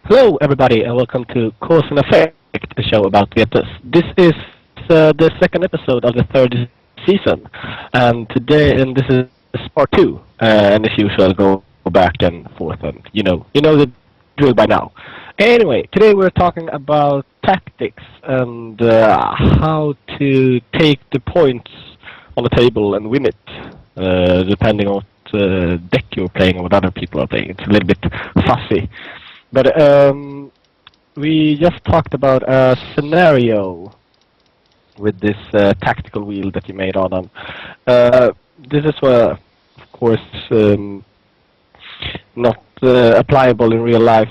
Hello, everybody, and welcome to Cause and Effect, a show about Vetus. This is the second episode of the third season, and this is part two. And as usual, go back and forth, and you know the drill by now. Anyway, today we're talking about tactics and how to take the points on the table and win it, depending on what deck you're playing and what other people are playing. It's a little bit fussy. But we just talked about a scenario with this tactical wheel that you made on them. This is, of course, not applicable in real life,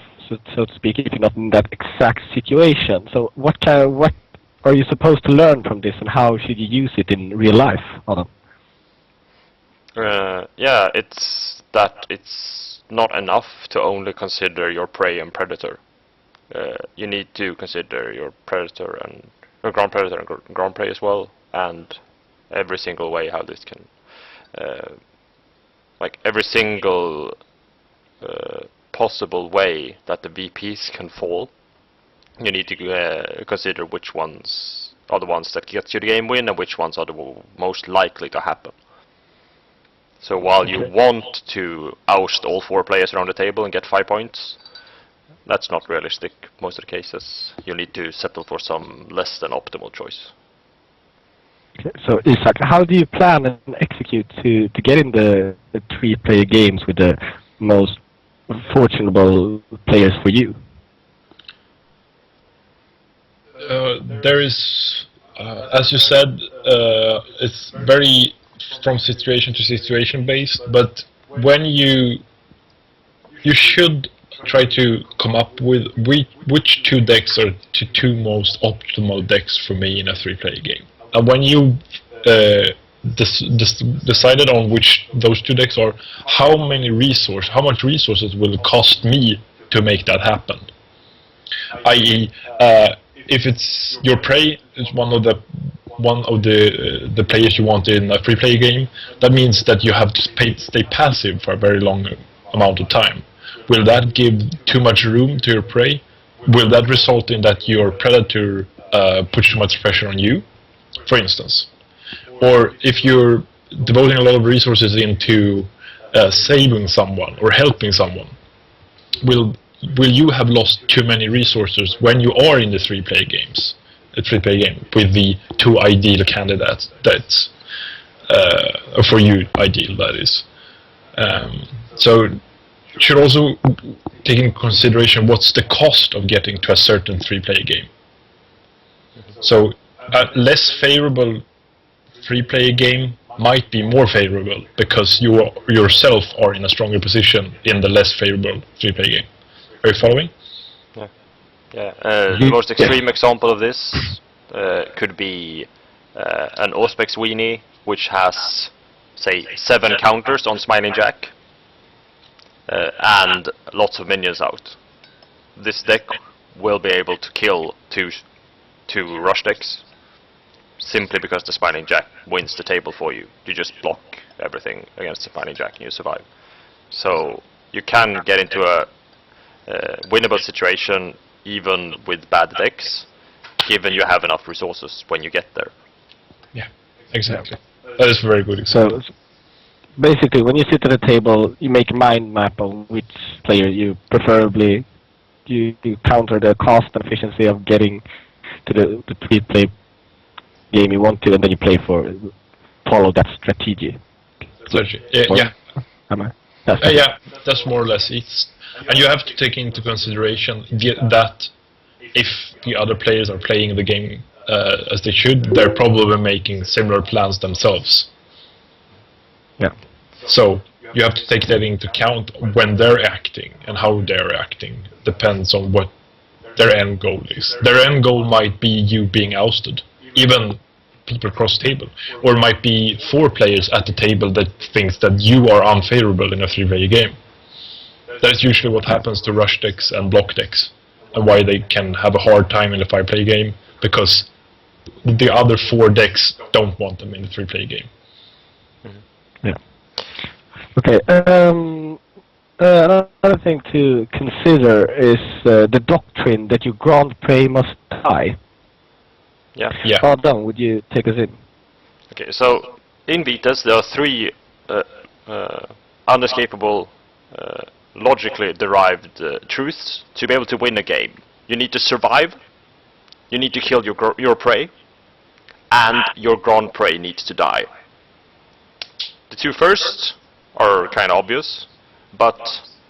so to speak, if you're not in that exact situation. So what are you supposed to learn from this, and how should you use it in real life, Adam? Yeah, it's not enough to only consider your prey and predator. You need to consider your predator and ground predator and ground prey as well, and every single way how this can, like every single possible way that the VPs can fall. You need to consider which ones are the ones that get you the game win and which ones are the most likely to happen. So while you want to oust all 4 players around the table and get 5 points, that's not realistic most of the cases. You need to settle for some less than optimal choice. Okay, so Isak, how do you plan and execute to get in the 3-player games with the most fortunate players for you? There is, as you said, it's very from situation to situation based, but when you should try to come up with which 2 decks are the 2 most optimal decks for me in a 3-player game. And when you decided on which those 2 decks are, how much resources will it cost me to make that happen? I.e., if it's your prey is one of the players you want in a 3-player game, that means that you have to stay passive for a very long amount of time. Will that give too much room to your prey? Will that result in that your predator puts too much pressure on you, for instance? Or if you're devoting a lot of resources into saving someone or helping someone, will you have lost too many resources when you are in the 3-player games? A 3-player game with the 2 ideal candidates that's for you ideal, that is. So should also take into consideration what's the cost of getting to a certain 3-player game. So a less favorable 3-player game might be more favorable because you yourself are in a stronger position in the less favorable 3-player game. Are you following? Yeah, the most extreme example of this could be an Auspex weenie, which has, say, 7 counters on Smiling Jack, and lots of minions out. This deck will be able to kill two rush decks, simply because the Smiling Jack wins the table for you. You just block everything against the Smiling Jack and you survive. So you can get into a winnable situation even with bad decks, given you have enough resources when you get there. Yeah, exactly. That is a very good example. So basically, when you sit at a table, you make a mind map of which player you preferably you counter the cost and efficiency of getting to the 3-player game you want to, and then you follow that strategy. Yeah. Am I? Yeah, that's more or less it. And you have to take into consideration that if the other players are playing the game as they should, they're probably making similar plans themselves. Yeah. So you have to take that into account when they're acting, and how they're acting depends on what their end goal is. Their end goal might be you being ousted, even people across the table, or it might be 4 players at the table that thinks that you are unfavorable in a 3-player game. That's usually what happens to rush decks and block decks, and why they can have a hard time in a 5-player game, because the other 4 decks don't want them in the 3-player game. Yeah. Okay. Another another thing to consider is the doctrine that your grand prey must die. Yeah. Yeah. Adam, would you take us in? Okay, so in betas there are three unescapable, logically derived truths to be able to win a game. You need to survive, you need to kill your prey, and your grand prey needs to die. The two first are kind of obvious, but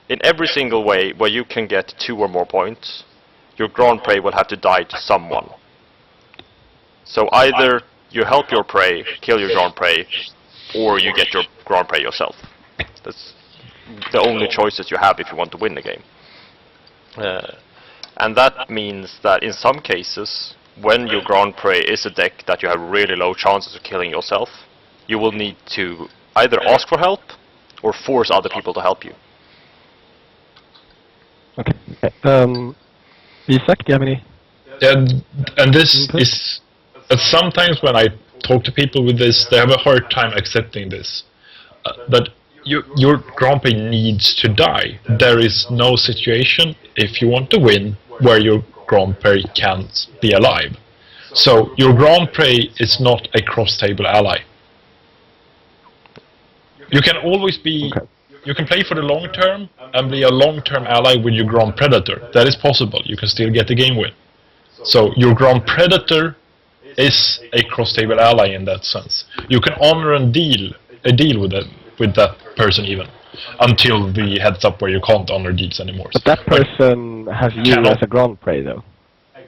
in every single way where you can get 2 or more points, your grand prey will have to die to someone. So either you help your prey, kill your grand prey, or you get your grand prey yourself. That's the only choices you have if you want to win the game. And that means that in some cases, when your grand prey is a deck that you have really low chances of killing yourself, you will need to either ask for help or force other people to help you. Okay. Isak, do you have any? And this is sometimes when I talk to people with this, they have a hard time accepting this. But your grand prey needs to die. There is no situation, if you want to win, where your grand prey can't be alive. So your grand prey is not a cross-table ally. You can always be... Okay. You can play for the long term and be a long-term ally with your Grand Predator. That is possible. You can still get the game win. So your Grand Predator is a cross-table ally in that sense. You can honor a deal with that person even, until the heads up where you can't honor deals anymore. But that person has you as a grand prey, though.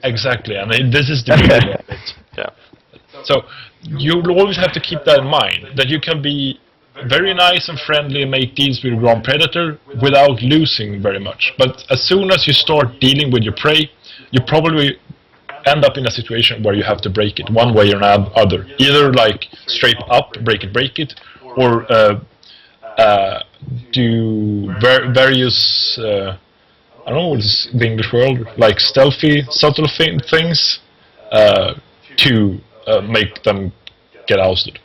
Exactly, and this is the beauty of it. Yeah. So you'll always have to keep that in mind, that you can be very nice and friendly and make deals with your Grand Predator without losing very much. But as soon as you start dealing with your prey, you probably end up in a situation where you have to break it one way or another. Either like straight up break it, or do various I don't know what's the English word, like stealthy, subtle things to make them get ousted.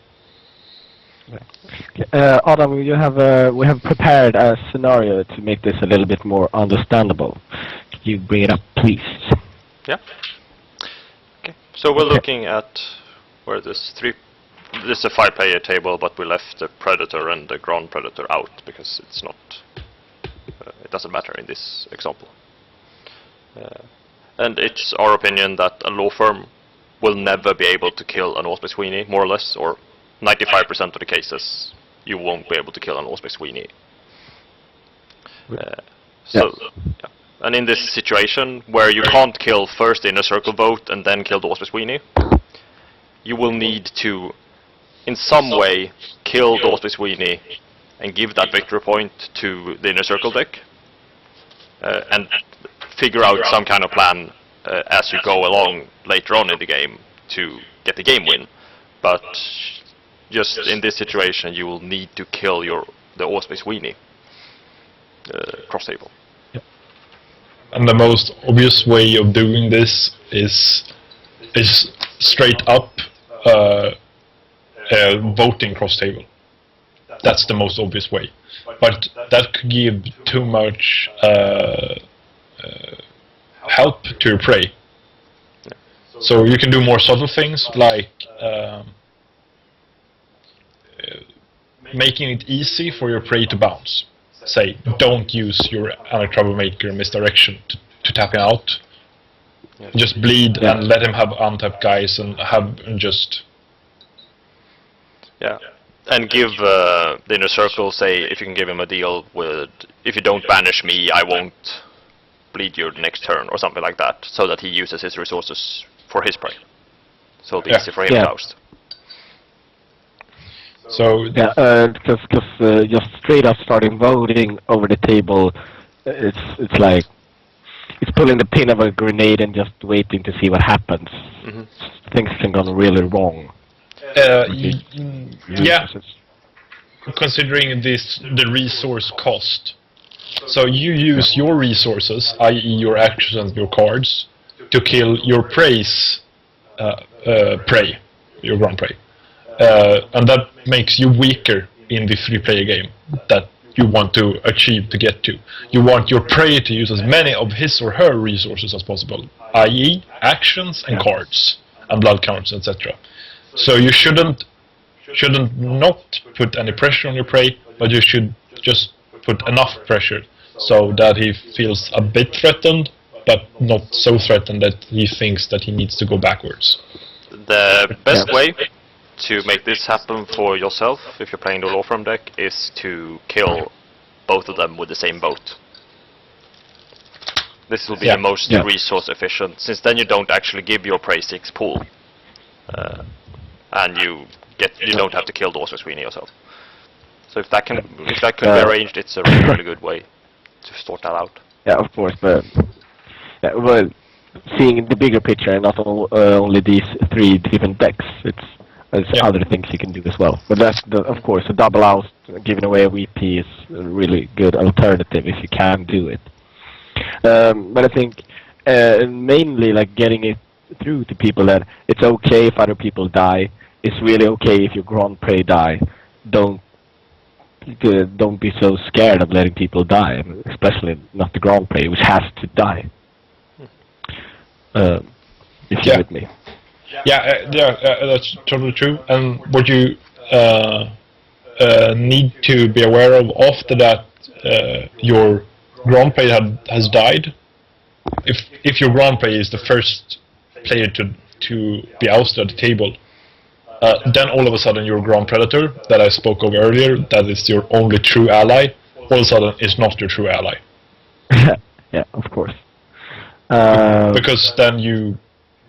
Adam, we have prepared a scenario to make this a little bit more understandable. Could you bring it up, please? Yeah. Okay. So we're looking at where this is a 5-player table, but we left the Predator and the Grand Predator out because it's not. It doesn't matter in this example. And it's our opinion that a law firm will never be able to kill an Allspace Sweeney, more or less, or 95% of the cases you won't be able to kill an Allspace Sweeney. Yeah. And in this situation, where you can't kill first the Inner Circle vote and then kill the Allspace Sweeney, you will need to, in some way, kill the Allspace Sweeney and give that victory point to the Inner Circle deck, and figure out some kind of plan as you go along later on in the game to get the game win. But just in this situation, you will need to kill the Allspace Sweeney cross table. And the most obvious way of doing this is straight up voting cross table. That's the most obvious way. But that could give too much help to your prey. So you can do more subtle things like making it easy for your prey to bounce. Say, don't use your Troublemaker misdirection to tap him out. Yeah. Just bleed and let him have untapped guys and just... Yeah. And give the Inner Circle, say, if you can give him a deal with, if you don't banish me, I won't bleed you next turn, or something like that, so that he uses his resources for his prey. So it'll be easy for him to oust. So because just straight up starting voting over the table, it's like it's pulling the pin of a grenade and just waiting to see what happens. Mm-hmm. Things can go really wrong. Yeah, considering the resource cost. So you use your resources, i.e. your actions and your cards, to kill your prey's prey, your grand prey. And that makes you weaker in the 3-player game that you want to achieve to get to. You want your prey to use as many of his or her resources as possible, i.e. actions and cards, and blood counts, etc. So you shouldn't not put any pressure on your prey, but you should just put enough pressure so that he feels a bit threatened, but not so threatened that he thinks that he needs to go backwards. The best way to make this happen for yourself, if you're playing the law firm deck, is to kill both of them with the same boat. This will be the most resource efficient, since then you don't actually give your prey 6 pool, and you don't have to kill the Orso Sweeney yourself. So if that can be arranged, it's a really good way to sort that out. Yeah, of course, but well, seeing the bigger picture and not only these 3 different decks, there's other things you can do as well. But that's of course a double oust, giving away a VP is a really good alternative if you can do it. But I think mainly like getting it through to people that it's okay if other people die. It's really okay if your Grand Prey die. Don't be so scared of letting people die, especially not the Grand Prey, which has to die. If you're with me. That's totally true. And what you need to be aware of after that, your Grand Prey has died. If your Grand Prey is the first player to be ousted at the table, then all of a sudden your Grand Predator that I spoke of earlier, that is your only true ally, all of a sudden is not your true ally. Yeah, of course. Because then you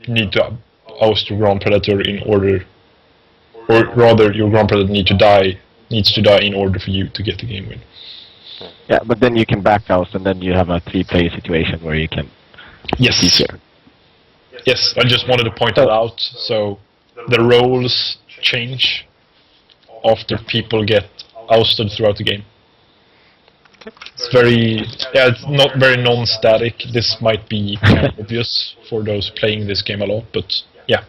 need to oust your Grand Predator in order, or rather your Grand Predator needs to die in order for you to get the game win. Yeah, but then you can back oust, and then you have a 3-player situation where you can. Yes. Yes, I just wanted to point that out. So the roles change after people get ousted throughout the game. It's it's not very non-static. This might be kind of obvious for those playing this game a lot, but yeah.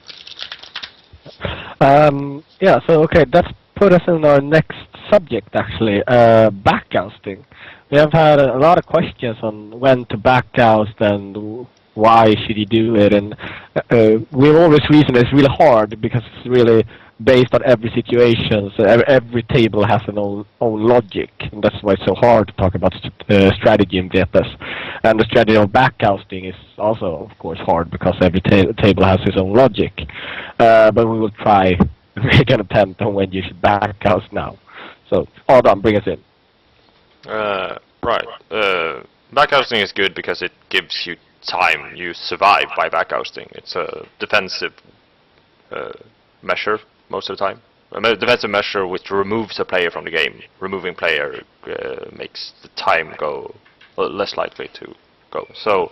So okay, that's put us in our next subject actually, backousting. We have had a lot of questions on when to backoust and why should you do it, and we've always reasoned it's really hard because it's really based on every situation. So every table has an own logic, and that's why it's so hard to talk about strategy in Vetas. And the strategy of backousting is also, of course, hard because every table has its own logic. But we will try to make an attempt on when you should backoust now. So, Adam, bring us in. Right. Backousting is good because it gives you time. You survive by backousting. It's a defensive measure most of the time. A defensive measure which removes a player from the game. Removing player makes the time go less likely to go. So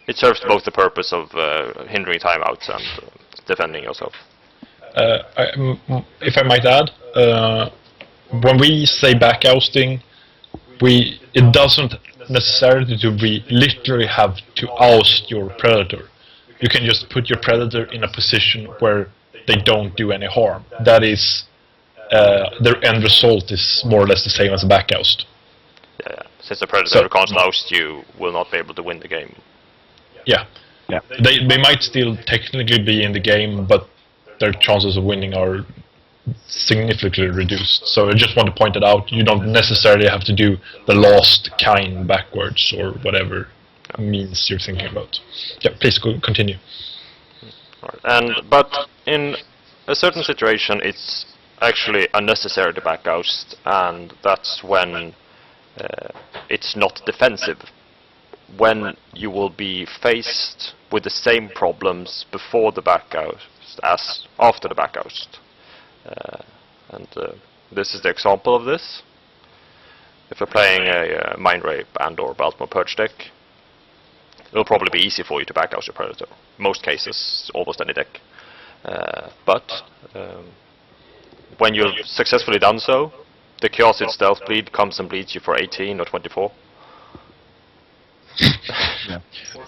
it serves both the purpose of hindering timeouts and defending yourself. If I might add, when we say backousting, it doesn't necessarily to be literally have to oust your predator. You can just put your predator in a position where they don't do any harm. That is, their end result is more or less the same as a backoust. Yeah. Since the predator can't oust, you will not be able to win the game. Yeah. They might still technically be in the game, but their chances of winning are significantly reduced. So I just want to point it out. You don't necessarily have to do the last kind backwards or whatever means you're thinking about. Yeah, please continue. But in a certain situation, it's actually unnecessary to backoust, and that's when it's not defensive. When you will be faced with the same problems before the backoust as after the backoust. This is the example of this. If you're playing a Mind Rape and/or Baltimore Purge deck, it'll probably be easy for you to backoust your Predator. Most cases, almost any deck. But when you've successfully done so, the Chaos Stealth Bleed comes and bleeds you for 18 or 24.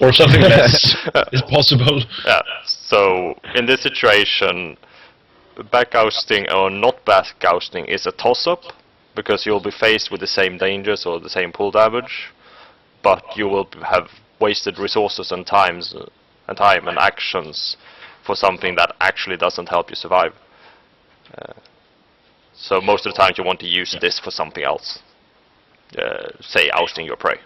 Or something less is possible. Yeah. So in this situation, backousting or not backousting is a toss-up. because you'll be faced with the same dangers or the same pull damage, but you will have wasted resources and time and actions for something that actually doesn't help you survive. So most of the time you want to use this for something else. Say ousting your prey.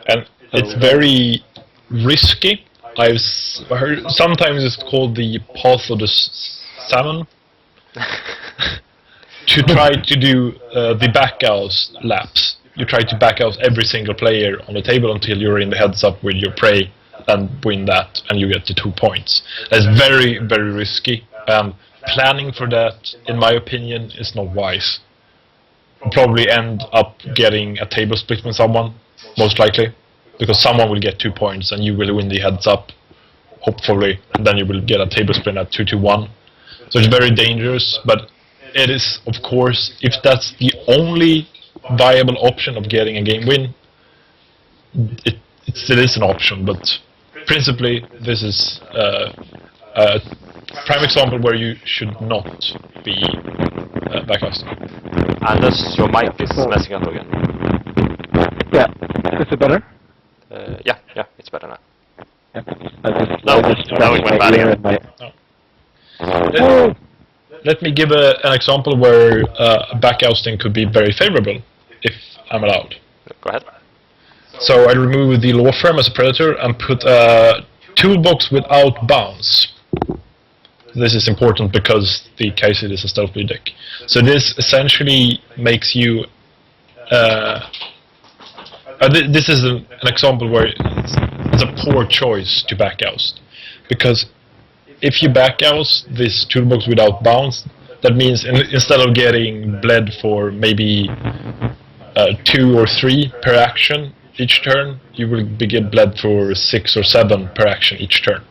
And it's very risky. I've heard sometimes it's called the path of the salmon. To try to do the backoust laps. You try to backoust every single player on the table until you're in the heads up with your prey and win that, and you get the 2 points. That's very, very risky. Planning for that, in my opinion, is not wise. You'll probably end up getting a table split with someone, most likely, because someone will get 2 points and you will win the heads up, hopefully, and then you will get a table split at 2-1. So it's very dangerous, but it is, of course, if that's the only viable option of getting a game win, it still is an option, but principally this is a prime example where you should not be backcasting. Anders, your mic is messing up again. Yeah. Is it better? Yeah, it's better now. Yeah. Now it went bad again. Let me give an example where backousting could be very favorable, if I'm allowed. Go ahead. So I remove the law firm as a predator and put a toolbox without bounds. This is important because the Kaiser is a stealth bleed deck. So this essentially makes you... this is an example where it's a poor choice to backoust. Because if you backoust this toolbox without bounds, that means instead of getting bled for maybe 2 or 3 per action each turn, you will get bled for 6 or 7 per action each turn.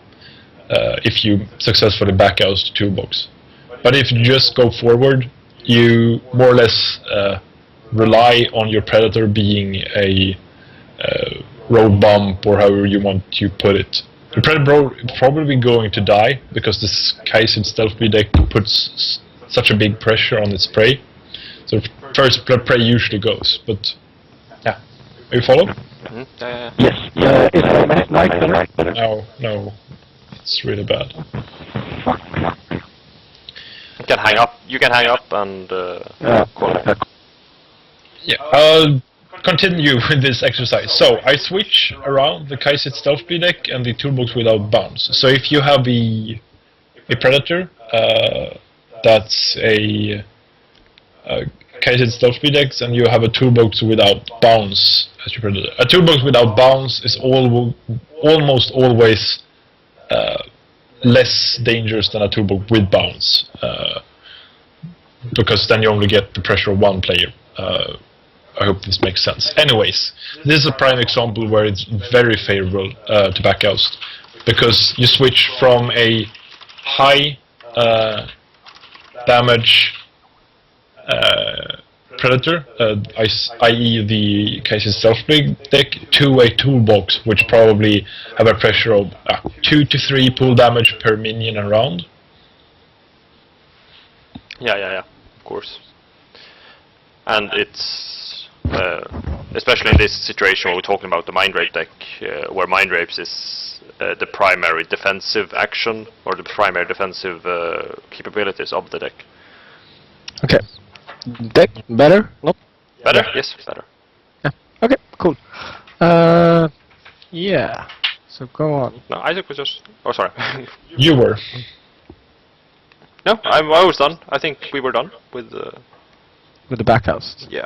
If you successfully backoust the toolbox. But if you just go forward, you more or less rely on your predator being a road bump, or however you want to put it. The predator is probably going to die because this Kaiser stealth bleed deck puts such a big pressure on its prey. So first prey usually goes, but yeah. Are you follow? Mm-hmm. Yes. Is my mic better? No. It's really bad. You can hang up and call it. Yeah, I'll continue with this exercise. So I switch around the Kaiser stealth bleed deck and the toolbox without bounds. So if you have a predator, that's a Kaiser stealth bleed deck, and you have a toolbox without bounds as your predator. A toolbox without bounds is almost always less dangerous than a toolbox with bounds, because then you only get the pressure of one player. I hope this makes sense. Anyways, this is a prime example where it's very favorable to backoust, because you switch from a high damage predator, i.e. the Kaiser stealth bleed deck, to a toolbox which probably have a pressure of 2 to 3 pull damage per minion and round. Yeah, of course. And it's especially in this situation where we're talking about the mind rape deck, where mind rapes is the primary defensive action or the primary defensive capabilities of the deck. Okay. Deck better? Not better? Yes, better. Yeah. Okay. Cool. Yeah. So go on. No, Isaac was just. Oh, sorry. You were. No, I was done. I think we were done with the. With the backoust. Yeah.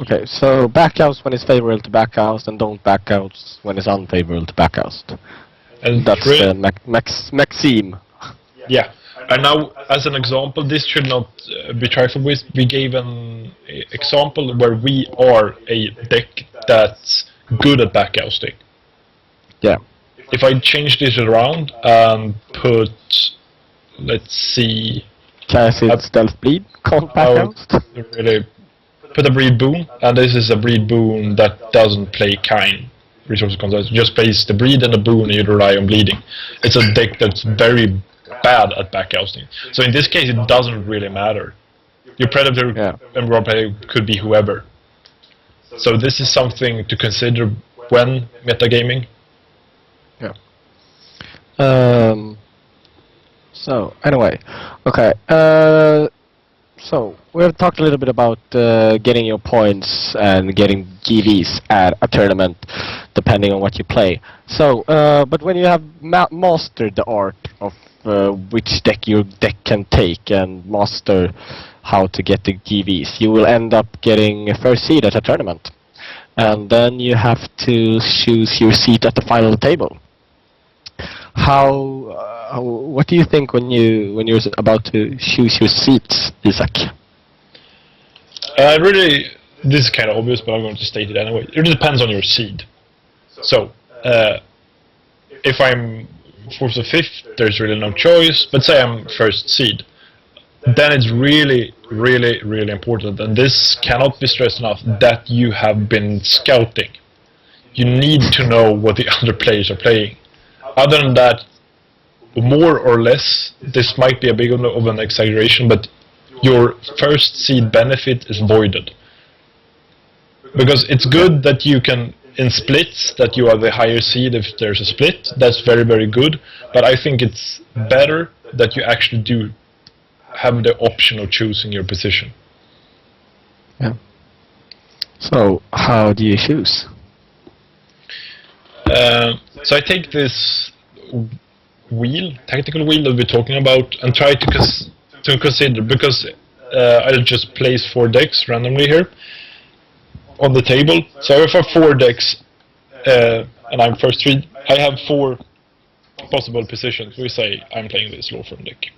Okay. So backoust when it's favorable to backoust, and don't backoust when it's unfavorable to backoust. And that's the maxime. Yeah. And now, as an example, this should not be trifled with. We gave an example where we are a deck that's good at backousting. Yeah. If I change this around and put, let's see... Kaiser stealth bleed, can't backoust. Really put a breed boon, and this is a breed boon that doesn't play kind resource concept. It just plays the breed and the boon, and you rely on bleeding. It's a deck that's very bad at backousting. So in this case, it doesn't really matter. Your predator Yeah. and role player could be whoever. So this is something to consider when metagaming. Yeah. So anyway, okay. So we've talked a little bit about getting your points and getting GVs at a tournament, depending on what you play. So, but when you have mastered the art of which deck your deck can take and master how to get the GVs, you will end up getting a first seed at a tournament, and then you have to choose your seat at the final table. What do you think when you're about to choose your seats, Isaac? This is kind of obvious, but I'm going to state it anyway. It depends on your seed. So, if I'm 4th or 5th, there's really no choice. But say I'm first seed, then it's really, really, really important, and this cannot be stressed enough, that you have been scouting. You need to know what the other players are playing. Other than that, more or less, this might be a bit of an exaggeration, but your first seed benefit is voided. Because it's good that you can, in splits, that you are the higher seed if there's a split. That's very, very good. But I think it's better that you actually do have the option of choosing your position. Yeah. So, how do you choose? So I take this tactical wheel that we're talking about, and try to consider, because I'll just place 4 decks randomly here on the table. So if I have 4 decks, and I'm first seed, I have 4 possible positions. We say I'm playing this law firm deck.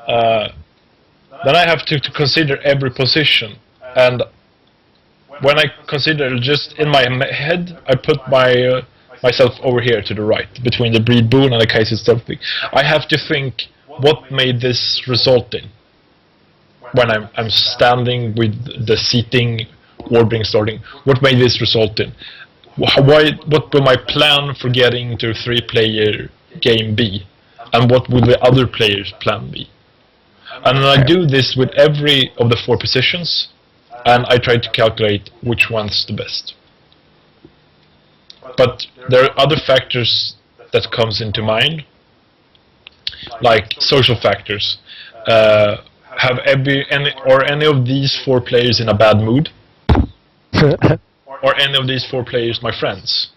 Then I have to consider every position, and when I consider, just in my head, I put myself over here to the right, between the Breed Boon and the Kaiser Stealthy. I have to think, what made this result in? When I'm standing with the seating, ordering, starting, what made this result in? What will my plan for getting to a 3-player game be? And what will the other players' plan be? And then I do this with every of the 4 positions, and I try to calculate which one's the best. But there are other factors that comes into mind, like social factors. Have any of these 4 players in a bad mood? Or any of these 4 players my friends?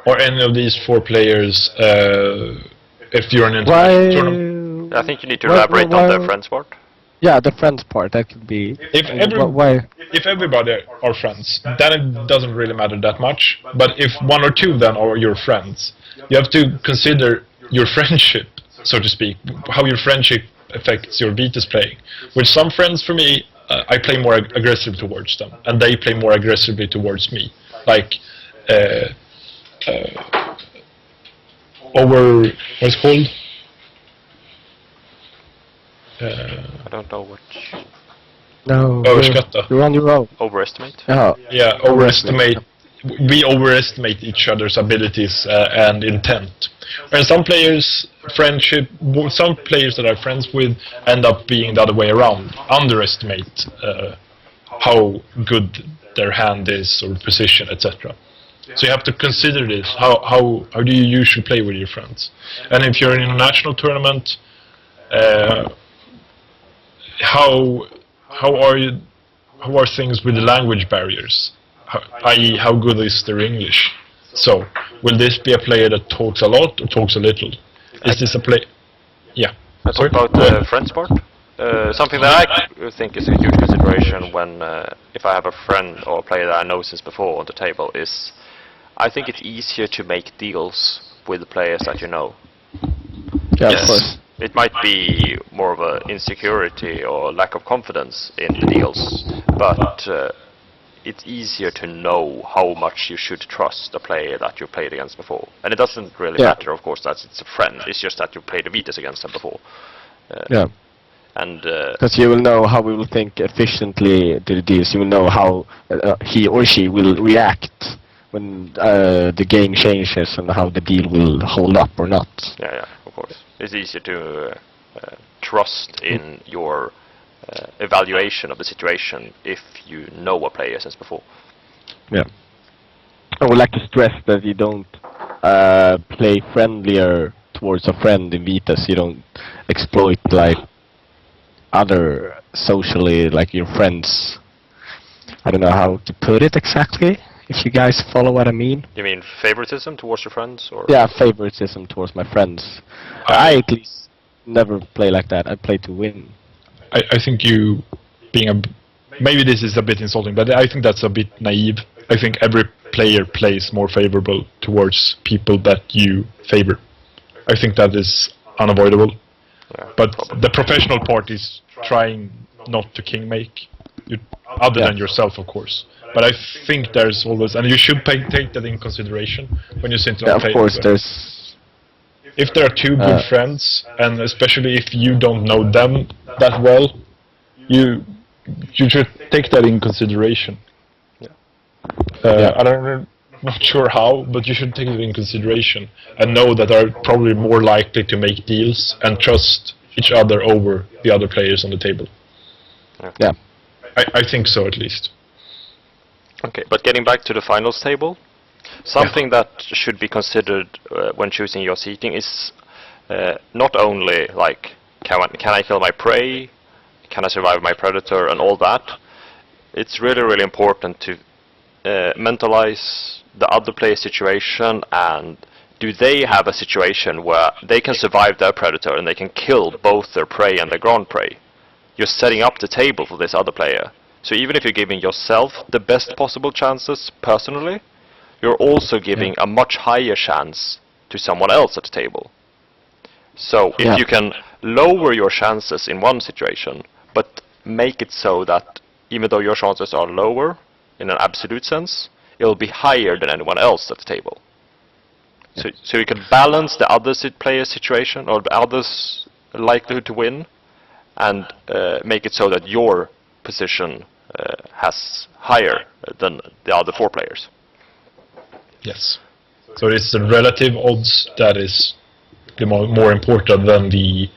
Or any of these 4 players, if you're an international tournament? I think you need to elaborate on the friends part. Yeah, the friends part, that could be... If everybody are friends, then it doesn't really matter that much. But if 1 or 2 of them are your friends, you have to consider your friendship, so to speak, how your friendship affects your Vitus playing. With some friends, for me, I play more aggressive towards them, and they play more aggressively towards me. Like, what's it called? I don't know what. No, Överskatta. you're on your own. Overestimate? Yeah, overestimate. We overestimate each other's abilities and intent. And some players that I'm friends with end up being the other way around. Underestimate how good their hand is or position, etc. So you have to consider this. How do you usually play with your friends? And if you're in a national tournament, how are things with the language barriers? I.e., how good is their English? So, will this be a player that talks a lot or talks a little? Is this a play? Yeah. Let's talk about the friends part. Something that I think is a huge consideration when, if I have a friend or a player that I know since before on the table, is I think it's easier to make deals with the players that you know. Yeah, yes. Of course. It might be more of an insecurity or lack of confidence in the deals, but it's easier to know how much you should trust a player that you played against before. And it doesn't really matter, of course, that it's a friend. It's just that you played a Vitus against them before. Yeah. And because you will know how we will think efficiently to the deals. You will know how he or she will react when the game changes and how the deal will hold up or not. Yeah, of course. It's easier to trust in your evaluation of the situation if you know a player since before. Yeah. I would like to stress that you don't play friendlier towards a friend in Vitas. You don't exploit like other socially, like your friends. I don't know how to put it exactly. If you guys follow what I mean. You mean favoritism towards your friends, or? Yeah, favoritism towards my friends. I at least never play like that. I play to win. I think you being a... Maybe this is a bit insulting, but I think that's a bit naive. I think every player plays more favorable towards people that you favor. I think that is unavoidable. Yeah, but probably. the professional part is trying not to kingmake, other than yourself, of course. But I think there's always, and you should take that in consideration when you sit on Of course, there's... If there are two good friends, and especially if you don't know them that well, you should take that in consideration. I'm not sure how, but you should take it in consideration and know that they're probably more likely to make deals and trust each other over the other players on the table. Yeah. I think so, at least. Okay, but getting back to the finals table, something that should be considered when choosing your seating is not only like, can I kill my prey, can I survive my predator, and all that. It's really, really important to mentalize the other player's situation, and do they have a situation where they can survive their predator and they can kill both their prey and their ground prey. You're setting up the table for this other player. So even if you're giving yourself the best possible chances personally, you're also giving a much higher chance to someone else at the table. So if you can lower your chances in one situation, but make it so that even though your chances are lower in an absolute sense, it'll be higher than anyone else at the table. So you can balance the other player's situation or the other's likelihood to win, and make it so that your position has higher than the other four players. Yes. So it's the relative odds that is the more important than the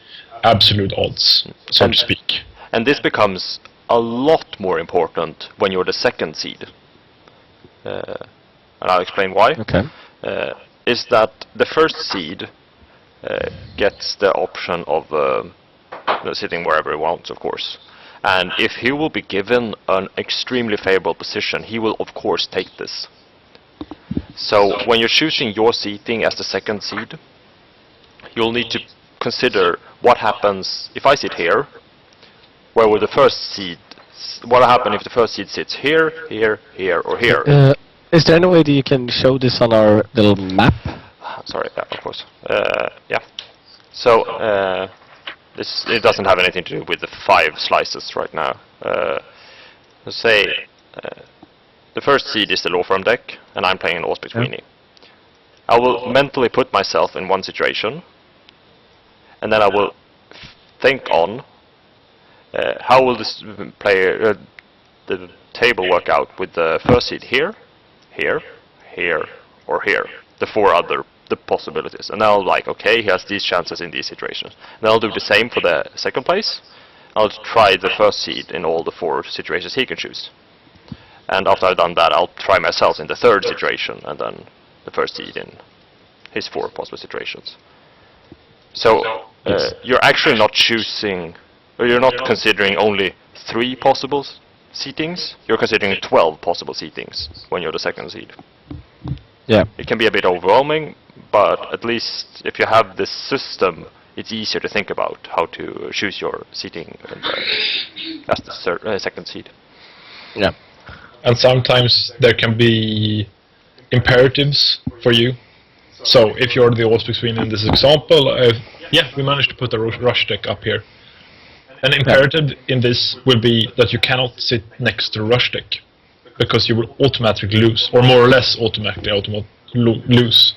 absolute odds, so to speak. And this becomes a lot more important when you're the second seed. And I'll explain why. Okay. Is that the first seed gets the option of sitting wherever he wants, of course. And if he will be given an extremely favorable position, he will of course take this. So when you're choosing your seating as the second seed, you'll need to consider what happens if I sit here. Where would the first seed? What will happen if the first seed sits here, here, here, or here? Is there any way that you can show this on our little map? Sorry, yeah, of course. Yeah. So it doesn't have anything to do with the 5 slices right now. Let's say the first seed is the law firm deck, and I'm playing an Auspix Weenie. I will mentally put myself in one situation, and then I will think on how will this player, the table work out with the first seed here, here, here, or here. The 4 other possibilities. And I'll like, okay, he has these chances in these situations. And I'll do the same for the second place. I'll try the first seed in all the 4 situations he can choose. And after I've done that, I'll try myself in the third situation, and then the first seed in his 4 possible situations. So you're actually not choosing, or you're not considering only 3 possible seatings. You're considering 12 possible seatings when you're the second seed. Yeah. It can be a bit overwhelming, but at least if you have this system, it's easier to think about how to choose your seating as the second seed. Yeah. And sometimes there can be imperatives for you. So if you're the Auspix Weenie in this example, we managed to put a rush deck up here. An imperative in this will be that you cannot sit next to a rush deck, because you will automatically lose, or more or less automatically lose.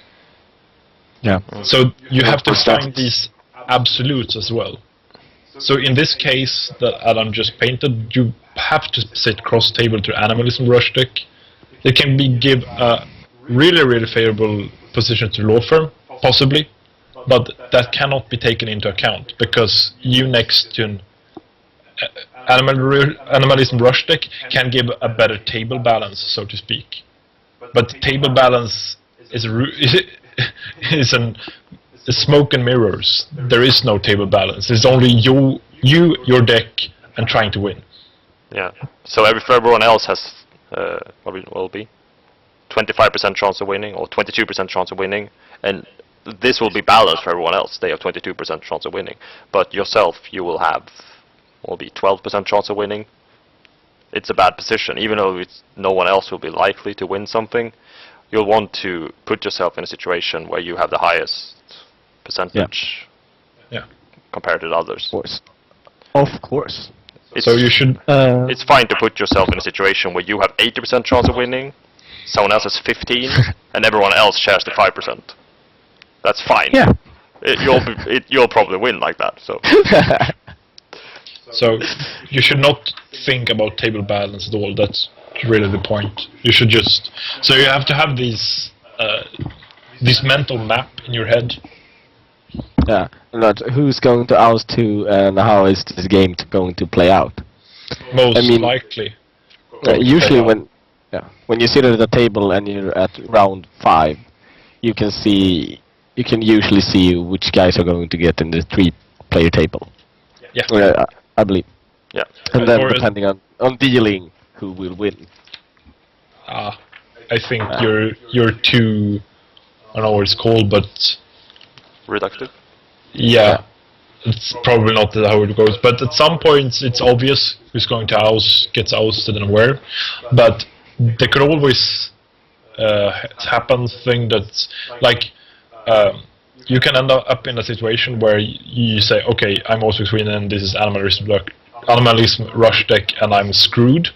Yeah. So you have to find these absolutes as well. So in this case that Adam just painted, you have to sit cross table to animalism rush deck. It can give a really, really favorable position to law firm, possibly, but that cannot be taken into account, because you next to an Animalism Rush deck can give a better table balance, so to speak. But table balance is a smoke and mirrors. There is no table balance. It's only you, your deck, and trying to win. Yeah. So if everyone else has what will it be 25% chance of winning or 22% chance of winning, and this will be balanced for everyone else. They have 22% chance of winning, but yourself, you will have will be 12% chance of winning. It's a bad position, even though no one else will be likely to win something. You'll want to put yourself in a situation where you have the highest percentage compared to the others. Of course. So you should. It's fine to put yourself in a situation where you have 80% chance of winning, someone else has 15, and everyone else shares the 5%. That's fine. Yeah. You'll probably win like that. So. So you should not think about table balance at all. That's really the point. You should just. So you have to have this mental map in your head. Yeah, not who's going to oust who and how is this game going to play out. Most likely. Usually when you sit at the table and you're at round 5, you can usually see which guys are going to get in the 3-player table. Yeah. I believe. Yeah. And then depending on dealing, who will win. I think you're too. I don't know what it's called, but. Reductive? Yeah. It's probably not how it goes, but at some points it's obvious who's going to gets ousted and where. But there could always happen thing that's like you can end up in a situation where you say, okay, I'm also Sweden and this is Animalism Rush deck and I'm screwed.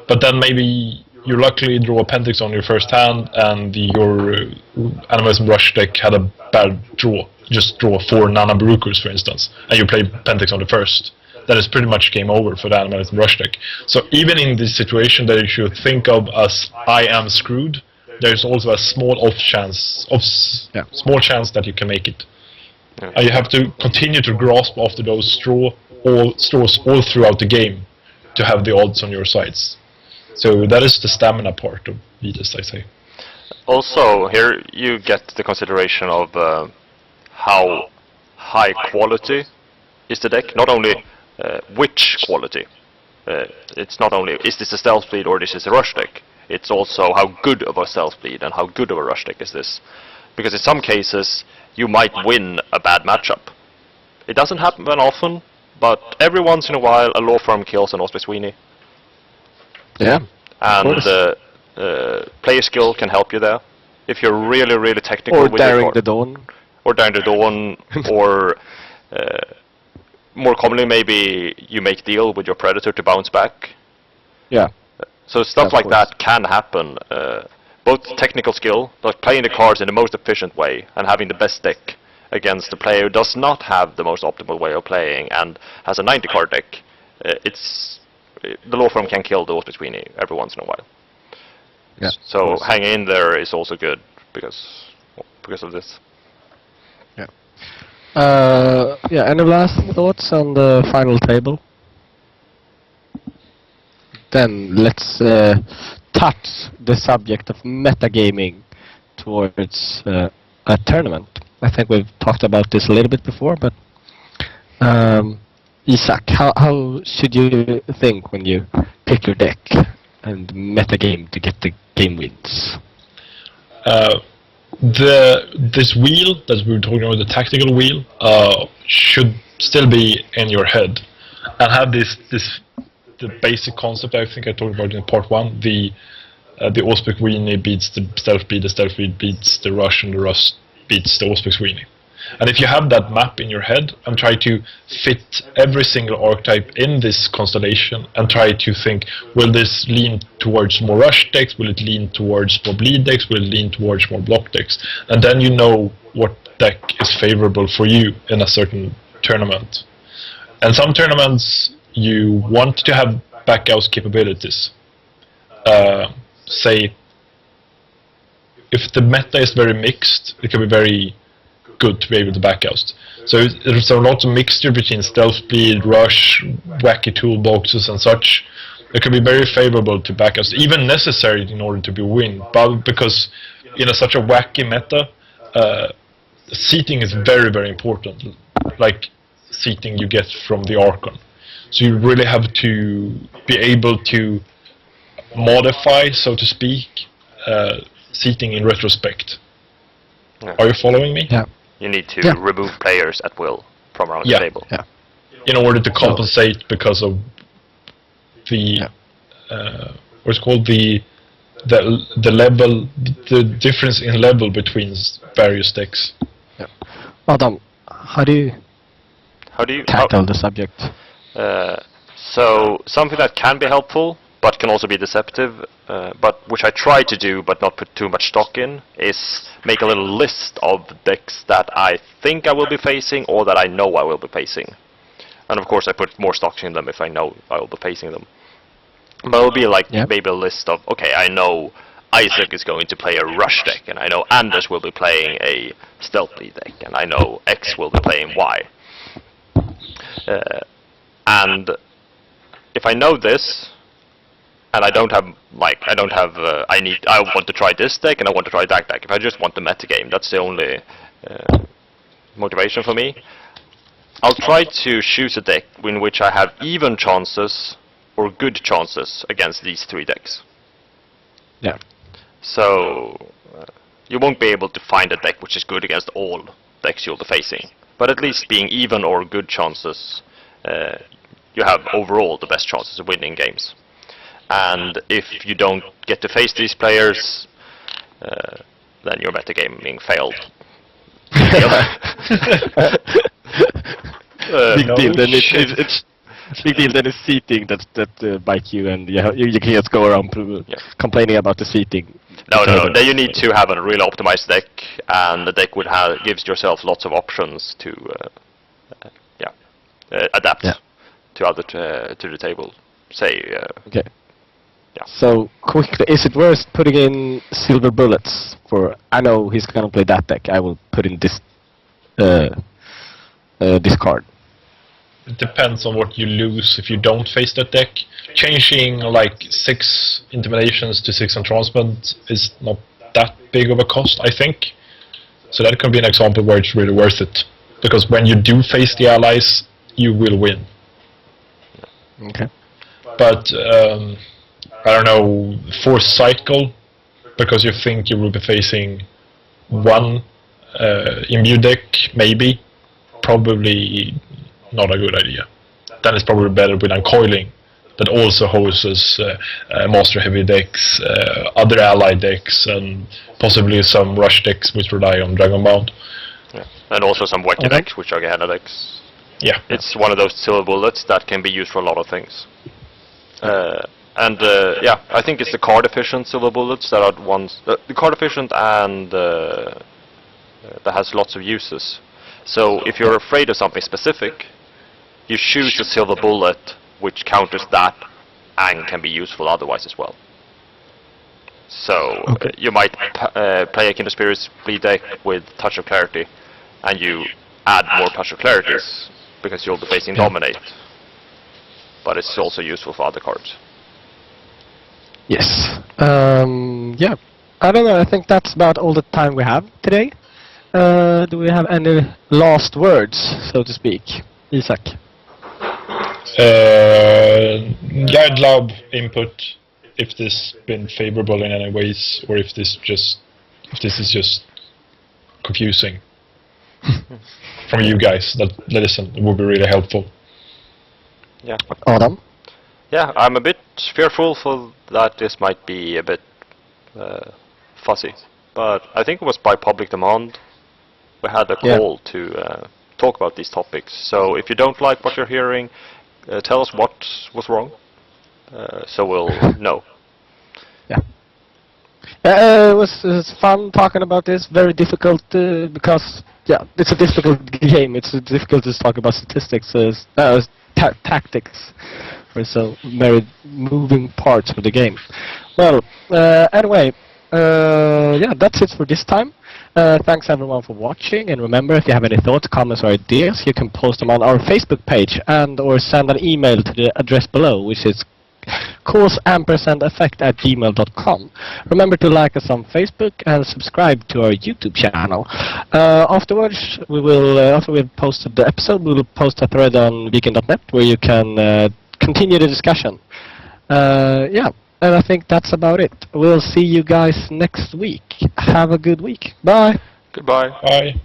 But then maybe you luckily draw a Pentix on your first hand and your Animalism Rush deck had a bad draw. Just draw 4 Nana Barukus, for instance, and you play Pentix on the first. That is pretty much game over for the Animalism Rush deck. So even in this situation that you should think of as I am screwed, there's also a small chance that you can make it. Yeah. And you have to continue to grasp after those straws all throughout the game to have the odds on your sides. So that is the stamina part of Vitus, I say. Also, here you get the consideration of how high quality is the deck, not only which quality. It's not only is this a stealth bleed or this is a rush deck, it's also how good of a stealth bleed and how good of a rush deck is this. Because in some cases you might win a bad matchup. It doesn't happen very often, but every once in a while a law firm kills an Osprey Sweeney. Yeah. And player skill can help you there. If you're really, really technical or with Daring your the Dawn. Or Daring the Dawn, or more commonly maybe you make deal with your Predator to bounce back. Yeah. So stuff like that can happen. Both technical skill, like playing the cards in the most efficient way and having the best deck against the player who does not have the most optimal way of playing and has a 90 card deck. The law firm can kill the Osprey Sweeney every once in a while. Yeah. So hanging in there is also good because of this. Any last thoughts on the final table? Then let's touch the subject of metagaming towards a tournament. I think we've talked about this a little bit before, but Isak, how should you think when you pick your deck and metagame to get the game wins? This wheel that we were talking about, the tactical wheel, should still be in your head and have the basic concept I think I talked about in part 1. The Osprey Sweeney beats the stealth bleed beats the rush, and the rush beats the Osprey Sweeney. And if you have that map in your head and try to fit every single archetype in this constellation and try to think, will this lean towards more rush decks, will it lean towards more bleed decks, will it lean towards more block decks, and then you know what deck is favorable for you in a certain tournament. And some tournaments you want to have backoust capabilities. Say, if the meta is very mixed, it can be very good to be able to backoust. So there's a lot of mixture between stealth speed, rush, wacky toolboxes and such. It can be very favorable to backoust, even necessary in order to be win. But because in such a wacky meta, seating is very, very important. Like seating you get from the Archon. So you really have to be able to modify, so to speak, seating in retrospect. Yeah. Are you following me? Yeah. You need to remove players at will from around the table. Yeah. In order to compensate because of the what's called the level, the difference in level between various decks. Yeah. Adam, how do you tackle the subject? So something that can be helpful but can also be deceptive, but which I try to do but not put too much stock in, is make a little list of decks that I think I will be facing or that I know I will be facing. And of course I put more stock in them if I know I will be facing them. But it will be like maybe a list of, okay, I know Isaac is going to play a rush deck, and I know Anders will be playing a stealthy deck, and I know X will be playing Y. And if I know this, and I want to try this deck and I want to try that deck. If I just want the metagame, that's the only motivation for me. I'll try to choose a deck in which I have even chances or good chances against these three decks. Yeah. So you won't be able to find a deck which is good against all decks you'll be facing, but at least being even or good chances, you have overall the best chances of winning games. And if you don't get to face these players, then your metagaming failed. Big deal. Then it's big deal. Then it's seating that bite you, and you can just go around complaining about the seating. No. Then you need to have a really optimized deck, and the deck gives yourself lots of options to adapt to the table. Say. Okay. Yeah. So quickly, is it worth putting in silver bullets for? I know he's gonna play that deck. I will put in this card. It depends on what you lose if you don't face that deck. Changing like 6 intimidations to 6 entrancement is not that big of a cost, I think. So that could be an example where it's really worth it, because when you do face the allies, you will win. Okay. But I don't know, force cycle, because you think you will be facing one immune deck, maybe, probably not a good idea. Then it's probably better with uncoiling, that also hosts master heavy decks, other ally decks, and possibly some rush decks which rely on Dragonbound. Yeah. And also some wacky decks, which are Gehenna decks. Yeah. It's one of those silver bullets that can be used for a lot of things. I think it's the card efficient silver bullets that are ones. The card efficient and that has lots of uses. So if you're afraid of something specific, you choose a silver bullet which counters that and can be useful otherwise as well. So you might play a Kindred Spirits bleed deck with Touch of Clarity, and you add more Touch of Clarities because you'll be facing Dominate. But it's also useful for other cards. Yes. Yeah. I don't know. I think that's about all the time we have today. Do we have any last words, so to speak, Isak? I'd love input if this been favorable in any ways, or if this is just confusing from you guys that listen. It would be really helpful. Yeah. Adam? Yeah, I'm a bit fearful for that this might be a bit fuzzy, but I think it was by public demand we had a call to talk about these topics. So if you don't like what you're hearing, tell us what was wrong, so we'll know. Yeah. It was fun talking about this. Very difficult because it's a difficult game. It's difficult to talk about statistics, tactics, for so very moving parts of the game. Well, anyway, that's it for this time. Thanks everyone for watching, and remember, if you have any thoughts, comments, or ideas, you can post them on our Facebook page and or send an email to the address below, which is causeampersandeffect@gmail.com. Remember to like us on Facebook and subscribe to our YouTube channel. Afterwards, after we've posted the episode, we will post a thread on beacon.net where you can continue the discussion. Yeah, and I think that's about it. We'll see you guys next week. Have a good week. Bye. Goodbye. Bye.